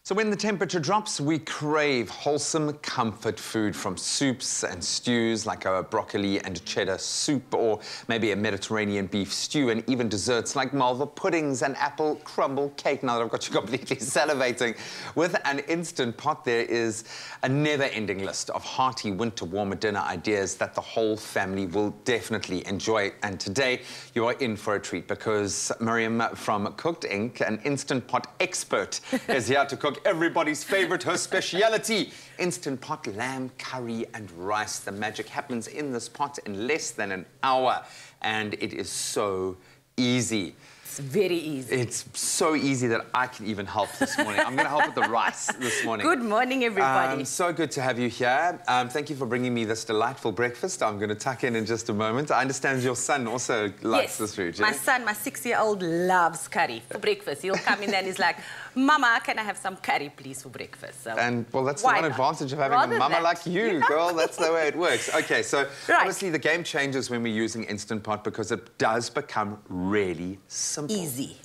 So when the temperature drops, we crave wholesome comfort food from soups and stews like a broccoli and cheddar soup, or maybe a Mediterranean beef stew, and even desserts like malva puddings and apple crumble cake. Now that I've got you completely salivating. With an Instant Pot, there is a never-ending list of hearty winter warmer dinner ideas that the whole family will definitely enjoy. And today, you are in for a treat because Mariam from Cooked Inc., an Instant Pot expert, is here to cook everybody's favorite, her speciality, Instant Pot lamb curry and rice. The magic happens in this pot in less than an hour, and it is so easy. It's very easy. It's so easy that I can even help this morning. I'm going to help with the rice this morning. Good morning, everybody. So good to have you here. Thank you for bringing me this delightful breakfast. I'm going to tuck in just a moment. I understand your son also likes this food. My son, my 6-year-old, loves curry for breakfast. He'll come in and he's like, Mama, can I have some curry, please, for breakfast? So, and, well, that's the one advantage of having a mama like you, girl. That's the way it works. OK, so obviously the game changes when we're using Instant Pot because it does become really simple. Easy.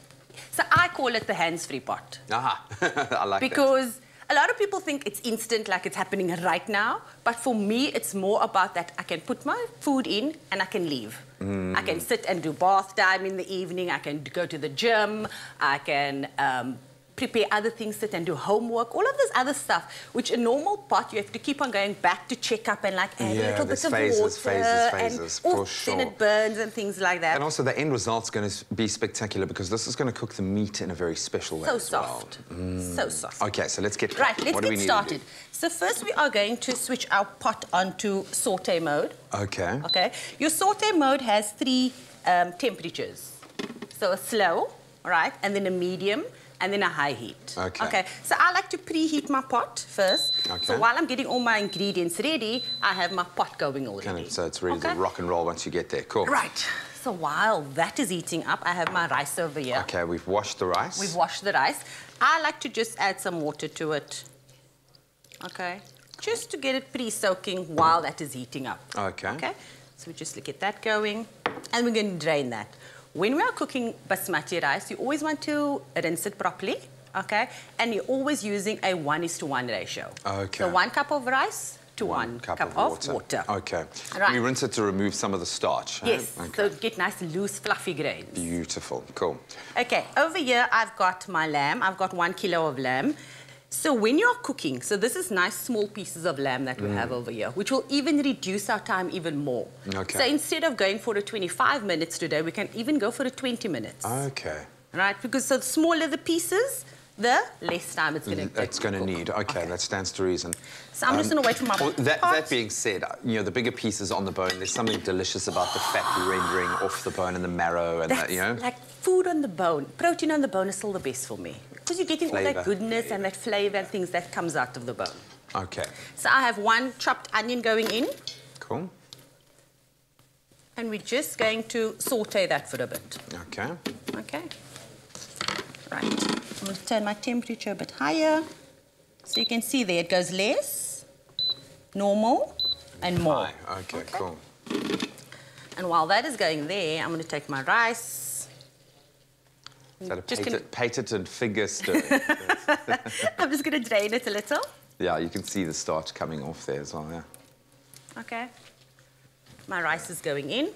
So I call it the hands-free pot. Aha, I like that. Because a lot of people think it's instant, like it's happening right now. But for me, it's more about that I can put my food in and I can leave. I can sit and do bath time in the evening. I can go to the gym. I can prepare other things, sit and do homework, all of this other stuff, which a normal pot, you have to keep on going back to check up and like add a little bit of water. Phases, for sure. Then it burns and things like that. And also the end result's going to be spectacular because this is going to cook the meat in a very special way as well. So soft. OK, so let's get right. Let's get started. So first we are going to switch our pot onto saute mode. OK. OK. Your saute mode has 3 temperatures. So a slow, right, and then a medium, and then a high heat. OK. So I like to preheat my pot first. So while I'm getting all my ingredients ready, I have my pot going already. So it's ready to rock and roll once you get there. Cool. Right. So while that is heating up, I have my rice over here. OK, we've washed the rice. We've washed the rice. I like to just add some water to it. OK. Just to get it pre-soaking while that is heating up. OK. OK. So we just get that going. And we're going to drain that. When we are cooking basmati rice, you always want to rinse it properly, OK? And you're always using a 1:1 ratio. OK. So 1 cup of rice to 1 cup of water. OK. Right. We rinse it to remove some of the starch. Yes, so get nice, loose, fluffy grains. Beautiful. Cool. OK. Over here, I've got my lamb. I've got 1 kilo of lamb. So when you're cooking, so this is nice small pieces of lamb that we have over here, which will even reduce our time even more. OK. So instead of going for the 25 minutes today, we can even go for the 20 minutes. OK. Right, because so the smaller the pieces, the less time it's going to take. It's going to need. OK, that stands to reason. So I'm just going to wait for my pot. That being said, you know, the bigger pieces on the bone, there's something delicious about the fat rendering off the bone and the marrow and that, you know? Like food on the bone, protein on the bone is still the best for me. Because you're getting all that goodness and that flavour and things that comes out of the bone. OK. So I have 1 chopped onion going in. Cool. And we're just going to saute that for a bit. OK. OK. Right. I'm going to turn my temperature a bit higher. So you can see there it goes less, normal, and more. High. OK, cool. And while that is going there, I'm going to take my rice. Is that a patented finger stir? I'm just going to drain it a little. Yeah, you can see the starch coming off there as well, yeah. OK. My rice is going in.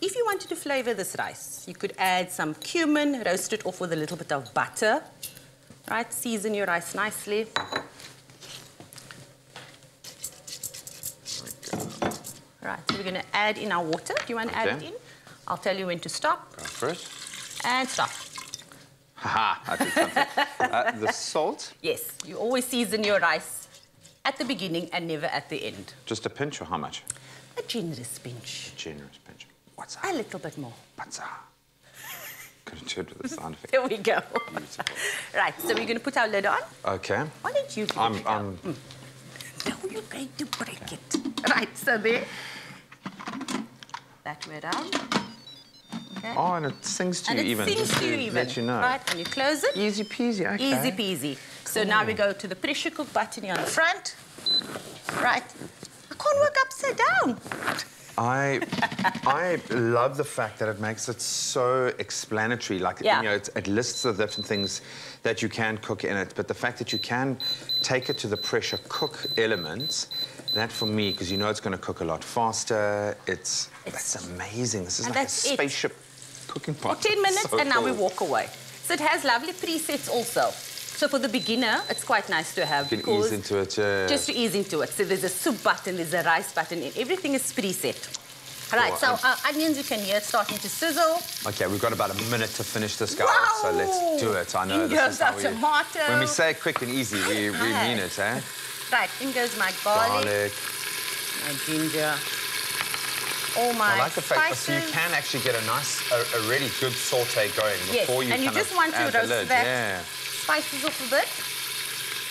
If you wanted to flavour this rice, you could add some cumin, roast it off with a little bit of butter. Right, season your rice nicely. Right, so we're going to add in our water. Do you want to add it in? I'll tell you when to stop. Go for it. And stop. Haha, I did something. The salt? Yes, you always season your rice at the beginning and never at the end. Just a pinch or how much? A generous pinch. A generous pinch. What's that? A little bit more. What's that? Could have turned with the sound effect. There we go. Beautiful. Right, so we're going to put our lid on. OK. Why don't you do it? No, you're going to break it. Right, so there. That way down. Okay. Oh, and it sings to you even. It sings to you even. Let you know. Right, and you close it. Easy peasy, OK. Easy peasy. So now we go to the pressure cook button here on the front. Right. I can't work upside down. I love the fact that it makes it so explanatory. Like, Yeah. you know, it lists the different things that you can cook in it, but the fact that you can take it to the pressure cook elements, that for me, because you know it's going to cook a lot faster, that's amazing. This is like a spaceship cooking pot. For 10 minutes, So and now we cool. walk away. So it has lovely presets also. So for the beginner, it's quite nice to have. You can ease into it, yeah. Just to ease into it. So there's a soup button, there's a rice button, and everything is preset. Right, Cool. so our onions, you can hear starting to sizzle. Okay, we've got about a minute to finish this, guys, Wow. so let's do it. I know In this goes is how our tomato. When we say quick and easy, we mean it, eh? Right, in goes my garlic, my ginger, all my I like the fact that spices. so you can actually get a really good saute going before you and you kind just of want to add the roast lid. that Yeah. spices off a bit.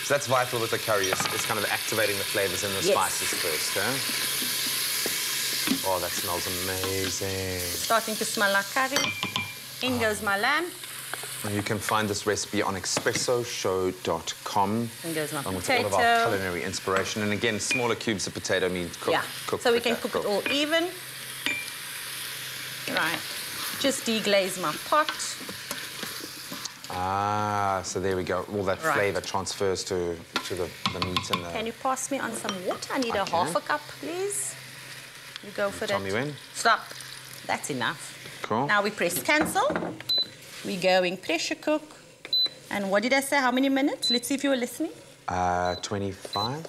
So that's vital with the curry, is kind of activating the flavors in the Yes. spices first, eh? Oh, that smells amazing. Starting to smell like curry. In goes my lamb. And you can find this recipe on expressoshow.com. In goes my along with potato. all of our culinary inspiration. And again, smaller cubes of potato means cook So we can quicker. cook it all even. Right. Just deglaze my pot. Ah, so there we go. All that Right. flavour transfers to the meat and the... Can you pass me on some water? I need I a half can. a cup, please. You go for Tell it. me when. Stop. That's enough. Cool. Now we press cancel. We're going pressure cook. And what did I say? How many minutes? Let's see if you were listening. 25?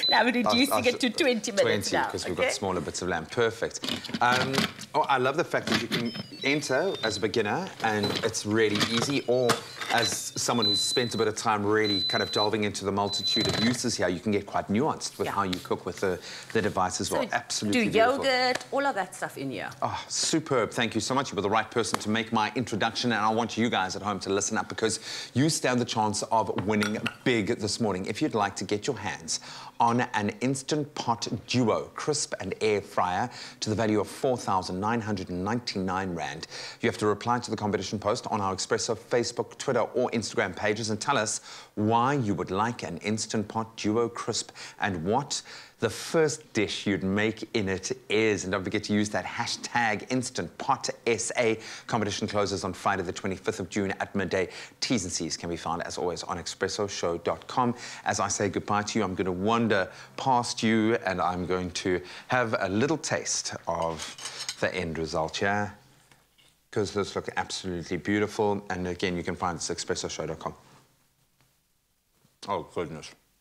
Now we're reducing it to 20 minutes 20, now. because we've got smaller bits of lamb. Perfect. I love the fact that you can enter as a beginner and it's really easy, or as someone who's spent a bit of time really kind of delving into the multitude of uses here, you can get quite nuanced with how you cook with the device as well. So Absolutely do beautiful. yogurt, all of that stuff in here. Oh, superb. Thank you so much. You were the right person to make my introduction, and I want you guys at home to listen up because you stand the chance of winning big this morning. If you'd like to get your hands on an Instant Pot Duo crisp and air fryer to the value of 4,999 Rand, you have to reply to the competition post on our Expresso Facebook, Twitter or Instagram pages and tell us why you would like an Instant Pot Duo crisp and what the first dish you'd make in it is. And don't forget to use that hashtag InstantPotSA. Competition closes on Friday the 25th of June at midday. T's and C's can be found, as always, on expressoshow.com. As I say goodbye to you, I'm going to wander past you and I'm going to have a little taste of the end result here, because this looks absolutely beautiful. And again, you can find this at expressoshow.com. Oh, goodness.